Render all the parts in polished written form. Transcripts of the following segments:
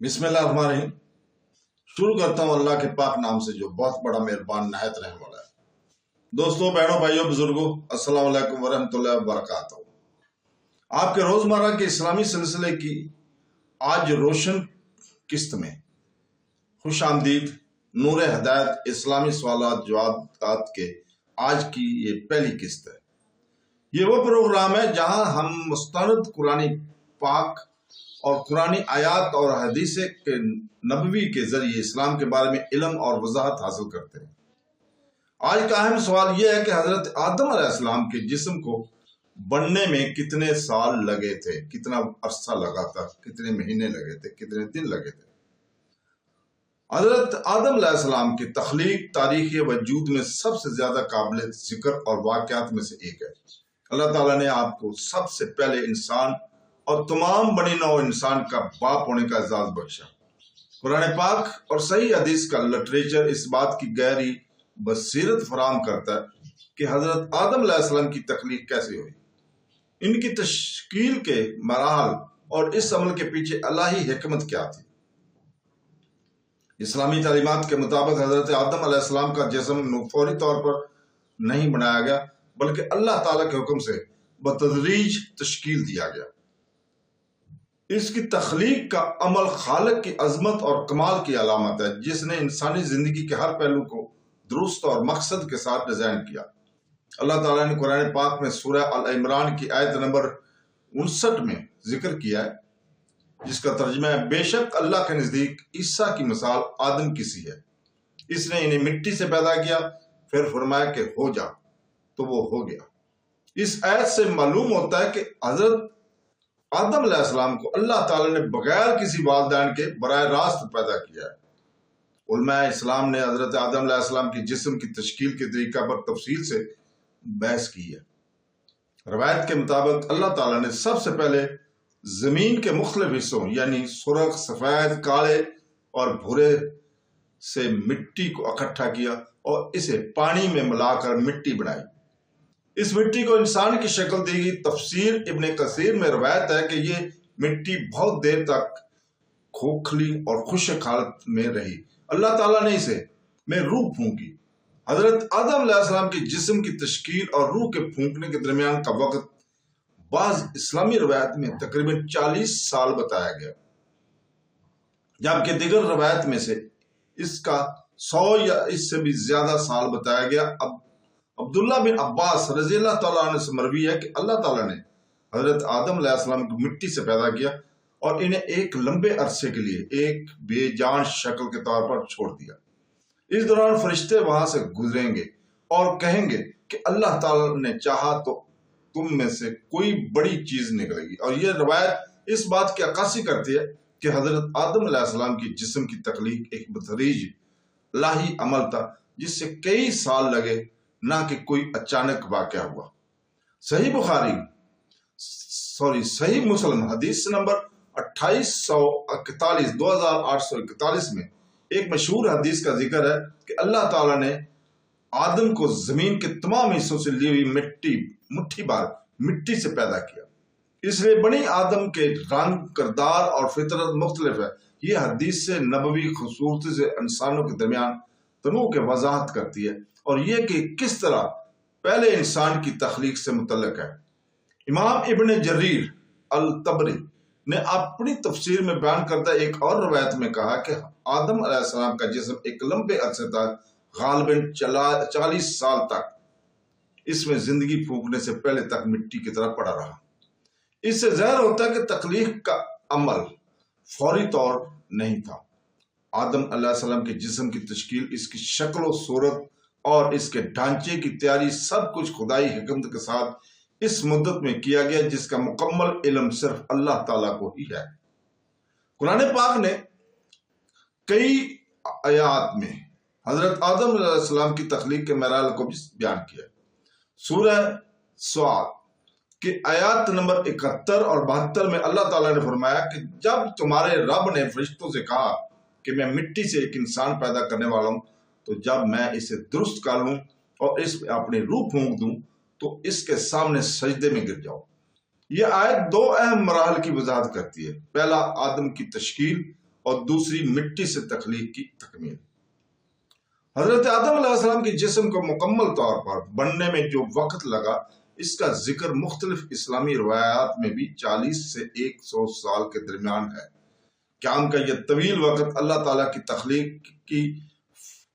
بسم اللہ الرحمن الرحیم۔ شروع کرتا ہوں اللہ کے پاک نام سے جو بہت بڑا مہربان نہایت رحم والا ہے۔ دوستوں، بہنوں، بھائیوں، بزرگوں، السلام علیکم ورحمۃ اللہ وبرکاتہ۔ آپ کے روزمرہ کے اسلامی سلسلے کی آج روشن قسط میں خوش آمدید۔ نور ہدایت اسلامی سوالات جوابات کے آج کی یہ پہلی قسط ہے۔ یہ وہ پروگرام ہے جہاں ہم مستند قرآن پاک اور قرآنی آیات اور حدیث کے نبوی کے ذریعے اسلام کے بارے میں علم اور وضاحت حاصل کرتے ہیں۔ آج کا اہم سوال یہ ہے کہ حضرت آدم علیہ السلام کے جسم کو بننے میں کتنے سال لگے تھے، کتنا عرصہ لگا تھا، کتنے مہینے لگے تھے، کتنے دن لگے تھے۔ حضرت آدم علیہ السلام کی تخلیق تاریخ وجود میں سب سے زیادہ قابل ذکر اور واقعات میں سے ایک ہے۔ اللہ تعالیٰ نے آپ کو سب سے پہلے انسان اور تمام بنی نوع انسان کا باپ ہونے کا اعزاز بخشا۔ قرآن پاک اور صحیح حدیث کا لٹریچر اس بات کی گہری بصیرت فراہم کرتا ہے کہ حضرت آدم علیہ السلام کی تخلیق کیسے ہوئی، ان کی تشکیل کے مراحل اور اس عمل کے پیچھے الہی حکمت کیا تھی۔ اسلامی تعلیمات کے مطابق حضرت آدم علیہ السلام کا جسم فوری طور پر نہیں بنایا گیا، بلکہ اللہ تعالیٰ کے حکم سے بتدریج تشکیل دیا گیا۔ اس کی تخلیق کا عمل خالق کی عظمت اور کمال کی علامت ہے، جس نے انسانی زندگی کے ہر پہلو کو درست اور مقصد کے ساتھ ڈیزائن کیا۔ اللہ تعالیٰ نے قرآن پاک میں سورہ ال عمران کی آیت نمبر 59 میں ذکر کیا ہے، جس کا ترجمہ ہے: بے شک اللہ کے نزدیک عیسیٰ کی مثال آدم کی سی ہے، اس نے انہیں مٹی سے پیدا کیا، پھر فرمایا کہ ہو جا، تو وہ ہو گیا۔ اس آیت سے معلوم ہوتا ہے کہ حضرت آدم علیہ السلام کو اللہ تعالیٰ نے بغیر کسی والدین کے براہ راست پیدا کیا ہے۔ علماء اسلام نے حضرت آدم علیہ السلام کی جسم کی تشکیل کے طریقہ پر تفصیل سے بحث کی ہے۔ روایت کے مطابق اللہ تعالیٰ نے سب سے پہلے زمین کے مختلف حصوں یعنی سرخ، سفید، کالے اور بھورے سے مٹی کو اکٹھا کیا اور اسے پانی میں ملا کر مٹی بنائی۔ اس مٹی کو انسان کی شکل دی گئی۔ تفسیر ابن کثیر میں روایت ہے کہ یہ مٹی بہت دیر تک کھوکھلی اور خشک حالت میں رہی۔ اللہ تعالیٰ نے اسے میں روح پھونکی۔ حضرت آدم علیہ السلام کے جسم کی تشکیل اور روح کے پھونکنے کے درمیان کا وقت بعض اسلامی روایت میں تقریباً 40 سال بتایا گیا، جبکہ دیگر روایت میں سے اس کا 100 یا اس سے بھی زیادہ سال بتایا گیا۔ عبداللہ بن عباس رضی اللہ تعالیٰ عنہ سے مروی ہے کہ اللہ تعالیٰ نے حضرت آدم علیہ السلام کو مٹی سے پیدا کیا اور انہیں ایک لمبے عرصے کے لیے ایک بے جان شکل کے طور پر چھوڑ دیا۔ اس دوران فرشتے وہاں سے گزریں گے اور کہیں گے کہ اللہ تعالیٰ نے چاہا تو تم میں سے کوئی بڑی چیز نکلے گی۔ اور یہ روایت اس بات کی عکاسی کرتی ہے کہ حضرت آدم علیہ السلام کی جسم کی تخلیق ایک بتدریج الہی عمل تھا، جس سے کئی سال لگے، نہ کہ کوئی اچانک واقعہ ہوا۔ صحیح مسلم حدیث نمبر 2841 میں ایک مشہور حدیث کا ذکر ہے کہ اللہ تعالیٰ نے آدم کو زمین کے تمام حصوں سے لی ہوئی مٹھی بھر مٹی سے پیدا کیا، اس لیے بنی آدم کے رنگ، کردار اور فطرت مختلف ہے۔ یہ حدیث سے نبوی خصوصی سے انسانوں کے درمیان تنوع کی وضاحت کرتی ہے اور یہ کہ کس طرح پہلے انسان کی تخلیق سے متعلق ہے۔ امام ابن جریر الطبری نے اپنی تفسیر میں بیان کردہ ایک اور روایت میں کہا کہ آدم علیہ السلام کا جسم ایک لمبے عرصے تک غالباً 40 سال تک اس میں زندگی پھونکنے سے پہلے تک مٹی کی طرح پڑا رہا۔ اس سے ظاہر ہوتا ہے کہ تخلیق کا عمل فوری طور نہیں تھا۔ آدم علیہ السلام کے جسم کی تشکیل، اس کی شکل و صورت اور اس کے ڈھانچے کی تیاری سب کچھ خدائی حکمت کے ساتھ اس مدت میں کیا گیا، جس کا مکمل علم صرف اللہ تعالیٰ کو ہی ہے۔ قرآن پاک نے کئی آیات میں حضرت آدم علیہ السلام کی تخلیق کے مراحل کو بھی بیان کیا۔ سورہ سعد کی آیات نمبر 71 اور 72 میں اللہ تعالیٰ نے فرمایا کہ جب تمہارے رب نے فرشتوں سے کہا کہ میں مٹی سے ایک انسان پیدا کرنے والا ہوں، تو جب میں اسے درست کر لوں اور اس پہ اپنی روح پھونک دوں تو اس کے سامنے سجدے میں گر جاؤ۔ یہ آیت دو اہم مراحل کی وضاحت کرتی ہے۔ پہلا، آدم کی تشکیل اور دوسری مٹی سے تخلیق کی تکمیل۔ حضرت آدم علیہ السلام کے جسم کو مکمل طور پر بننے میں جو وقت لگا، اس کا ذکر مختلف اسلامی روایات میں بھی 40 سے 100 سال کے درمیان ہے۔ قیام کا یہ طویل وقت اللہ تعالیٰ کی تخلیق کی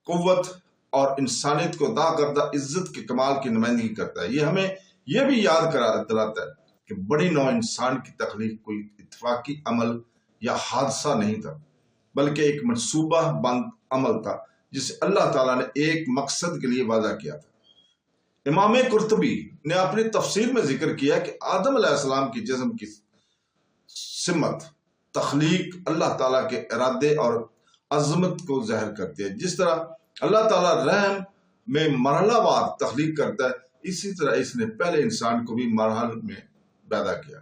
قوت اور انسانیت کو عطا کردہ عزت کے کمال کی نمائندگی کرتا ہے۔ یہ ہمیں یہ بھی یاد دلاتا ہے کہ بڑی نوع انسان کی تخلیق کوئی اتفاقی عمل یا حادثہ نہیں تھا، بلکہ ایک منصوبہ بند عمل تھا جسے اللہ تعالیٰ نے ایک مقصد کے لیے وعدہ کیا تھا۔ امام قرطبی نے اپنی تفسیر میں ذکر کیا کہ آدم علیہ السلام کی جسم کی سمت تخلیق اللہ تعالیٰ کے ارادے اور عظمت کو ظاہر کرتی ہے۔ جس طرح اللہ تعالیٰ رحم میں مرحلہ وار تخلیق کرتا ہے، اسی طرح اس نے پہلے انسان کو بھی مرحل میں پیدا کیا۔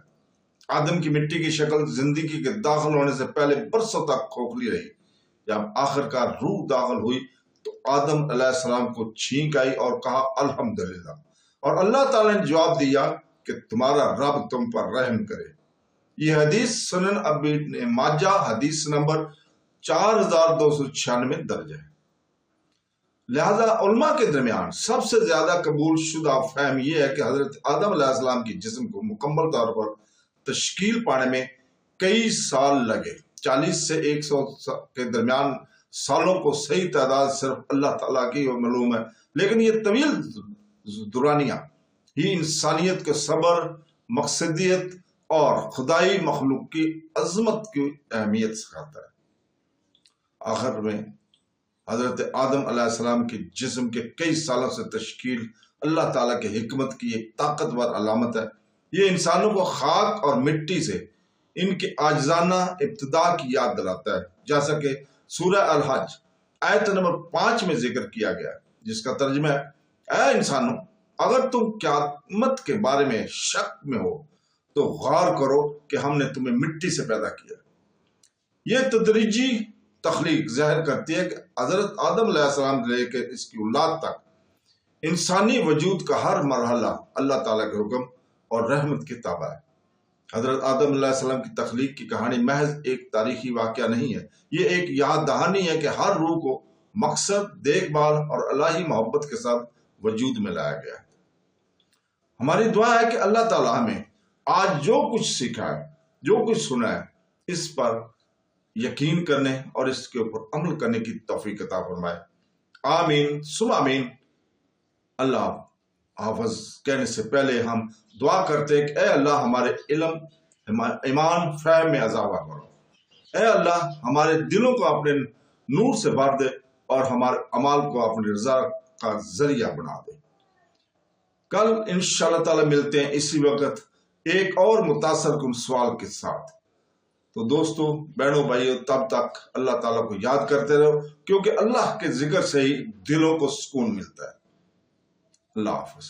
آدم کی مٹی کی شکل زندگی کے داخل ہونے سے پہلے برسوں تک کھوکھلی رہی۔ جب آخر کار روح داخل ہوئی تو آدم علیہ السلام کو چھینک آئی اور کہا الحمدللہ، اور اللہ تعالیٰ نے جواب دیا کہ تمہارا رب تم پر رحم کرے۔ یہ حدیث سنن ابن ماجہ حدیث نمبر 4296 درج ہے۔ لہذا علماء کے درمیان سب سے زیادہ قبول شدہ فہم یہ ہے کہ حضرت آدم علیہ السلام کی جسم کو مکمل طور پر تشکیل پانے میں کئی سال لگے۔ 40 سے 100 کے درمیان سالوں کو صحیح تعداد صرف اللہ تعالیٰ کی معلوم ہے، لیکن یہ طویل دورانیہ ہی انسانیت کے صبر، مقصدیت اور خدائی مخلوق کی عظمت کی اہمیت سکھاتا ہے۔ آخر میں حضرت آدم علیہ السلام کے جسم کے کئی سالوں سے تشکیل اللہ تعالیٰ کی حکمت کی ایک طاقتور علامت ہے۔ یہ انسانوں کو خاک اور مٹی سے ان کے عاجزانہ ابتدا کی یاد دلاتا ہے، جیسا کہ سورہ الحج آیت نمبر 5 میں ذکر کیا گیا ہے، جس کا ترجمہ ہے: اے انسانوں، اگر تم قیامت کے بارے میں شک میں ہو تو غور کرو کہ ہم نے تمہیں مٹی سے پیدا کیا۔ یہ تدریجی تخلیق ظاہر کرتی ہے کہ حضرت آدم علیہ السلام سے لے کر اس کی اولاد تک انسانی وجود کا ہر مرحلہ اللہ تعالیٰ کے حکم اور رحمت کے تابع ہے۔ حضرت آدم علیہ السلام کی تخلیق کی کہانی محض ایک تاریخی واقعہ نہیں ہے، یہ ایک یاد دہانی ہے کہ ہر روح کو مقصد، دیکھ بھال اور الہی محبت کے ساتھ وجود میں لایا گیا ہے۔ ہماری دعا ہے کہ اللہ تعالیٰ ہمیں آج جو کچھ سیکھا ہے، جو کچھ سنا ہے، اس پر یقین کرنے اور اس کے اوپر عمل کرنے کی توفیق عطا فرمائے۔ آمین ثم آمین۔ اللہ حافظ کہنے سے پہلے ہم دعا کرتے ہیں کہ اے اللہ ہمارے علم، ایمان، فہم میں اضافہ کرو۔ اے اللہ ہمارے دلوں کو اپنے نور سے بھر دے اور ہمارے اعمال کو اپنی رضا کا ذریعہ بنا دے۔ کل انشاءاللہ تعالی ملتے ہیں اسی وقت ایک اور متاثر کن سوال کے ساتھ۔ تو دوستو، بہنوں، بھائیوں، تب تک اللہ تعالیٰ کو یاد کرتے رہو، کیونکہ اللہ کے ذکر سے ہی دلوں کو سکون ملتا ہے۔ اللہ حافظ۔